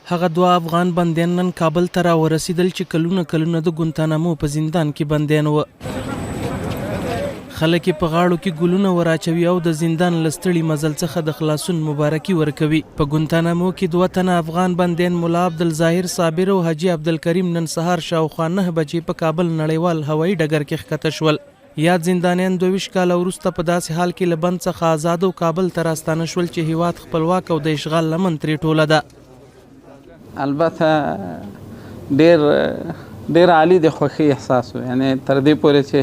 هغه دوه افغان بندیان نن کابل ته راورسېدل چې کلونه د ګونتانامو په زندان کې بندیان وو. خلک په غاړو کې ګلونه وراچوي او د زندان له ستړي مزل څخه د خلاصون مبارکي ورکوي. په ګونتانامو کې 2 تنه افغان بندیان ملا عبدالظاهر صابر او حاجي عبدالکریم نن سهار شاوخوا 9 بجې په کابل نړیوال هوایي ډګر کې ښکته شول. یاد زندانیان 22 کاله وروسته په داسې حال کې له بند څخه آزاد او کابل ته راستانه شول چې هیواد خپلواک او د اشغال لمن ترې ټوله ده. البته ډېر عالی د خوښۍ احساس و، یعنی تر دې پورې چې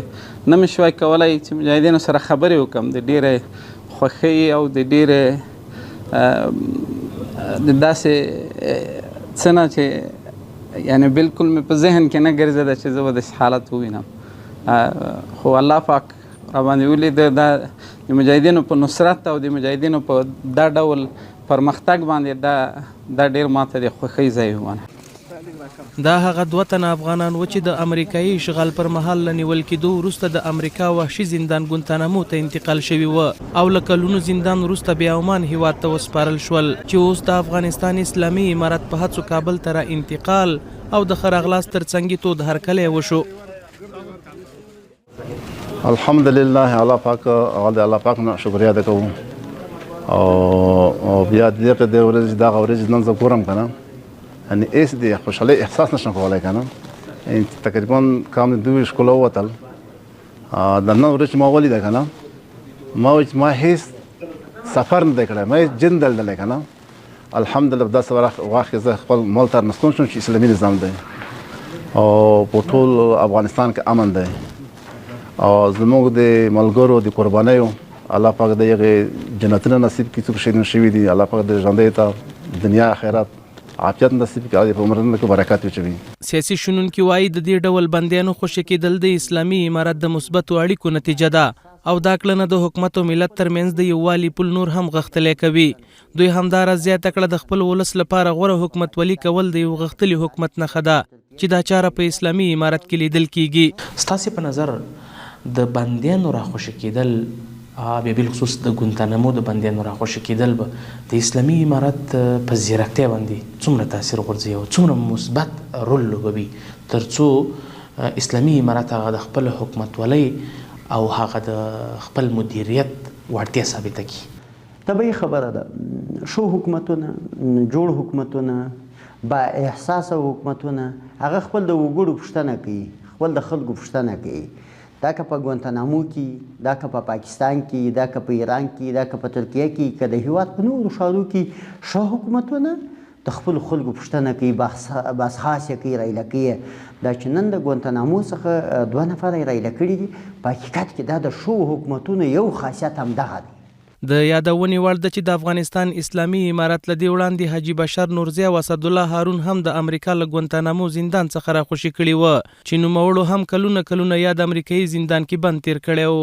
نه مې شوای کولی چې مجاهدینو سره خبرې وکړم د ډېرې خوښۍ او د ډېرې د داسې څه نه چې یعنی بالکل مې په ذهن کې نه ګرځېده چې زه به داسې حالت ووینم، خو الله پاک راباندې ولید د مجاهدینو په نصرت او د مجاهدینو په دا ډول پرمختګ باندې دا ډېر ماته د خوښۍ ځای ومانه. دا هغه 2 تنه افغانان و چې د امریکایي اشغال پر مهال له نیول کېدو وروسته د امریکا وحشي زندان ګونتانامو ته انتقال شوي و او له کلونو زندان وروسته بیا عمان هیواد ته وسپارل شول چې اوس د افغانستان اسلامي امارت په هڅو کابل ته را انتقال او د ښه راغلاست ترڅنګ تود هرکلی وشو. الحمدلله الله پاک نه شکریا ده کوم او بیا دغه د ورځې دغه ورځې نن زه ګورم که نه یعنې هېڅ د خوشحالۍ احساس نشم کولی که نه تقریبا کام د 22 ښکلا ووتل. د نن ورځ چې ما ولیده که نه ما وایي چې ما هېڅ سفر نه دی کړی، ما هېڅ جن دلدلی که نه. الحمدلله په داسې وخت کې زه خپل ملک ته راستون شوم چې اسلامي نظام دی او په ټول افغانستان کې امن دی او زموږ د ملګرو د قربانیو الله پاک د هغې جنتونه نصیب کړي څوک شهیدان شوي دي. الله پاک د ژوندیو ته دنیا آخرت عافیت نصیب کړي او په عمرونو کې برکات واچوي. سیاسي شنونکي وایي د دې ډول بندیانو خوشي کېدل د اسلامي امارت د مثبتو اړیکو نتیجه ده او دا کړنه د حکومت او ملت ترمنځ د یووالي پل نور هم غښتلی کوي. دوی همداراز زیاته کړه د خپل ولس لپاره غوره حکومتولي کول د یو غښتلي حکومت نښه ده چې دا چاره په اسلامي امارت کې لیدل کیږي. ستاسې په نظر د بندیانو راخوشي کېدل بیا بالخصوص د ګونتانامو د بندیانو راخوشي کېدل به د اسلامي امارت په زیرکتیا باندې څومره تاثیر غورځوي او څومره مثبت رول لوبوي تر څو اسلامي امارت هغه د خپل حکومتولۍ او هغه د خپل مدیریت وړتیا ثابته کړي؟ طبیعي خبره ده، شو حکومتونه جوړ حکومتونه با احساسه حکومتونه هغه خپل د وګړو پوښتنه کوي، خپل د خلکو پوښتنه کوي. دا که په ګونتانامو کې، دا که په پاکستان کې، دا که په ایران کې، دا که په ترکیه کې، که د هېواد په نورو ښارو کې ښه حکومتونه د خپلو خلکو پوښتنه کوي، بحث خاص یې کوي، رایله کوي. دا چې نن د ګونتانامو څخه 2 نفره یې رایله کړي دي، په حقیقت کې دا د ښو حکومتونو یو خاصیت همدغه دی. د یادونې وړ ده چې د افغانستان اسلامي امارت له دې وړاندې حاجي بشر نورزي او اسدالله هارون هم د امریکا له ګونتانامو زندان څخه راخوشي کړي وه چې نوموړو هم کلونه یاد امریکایي زندان کې بند تیر کړی و.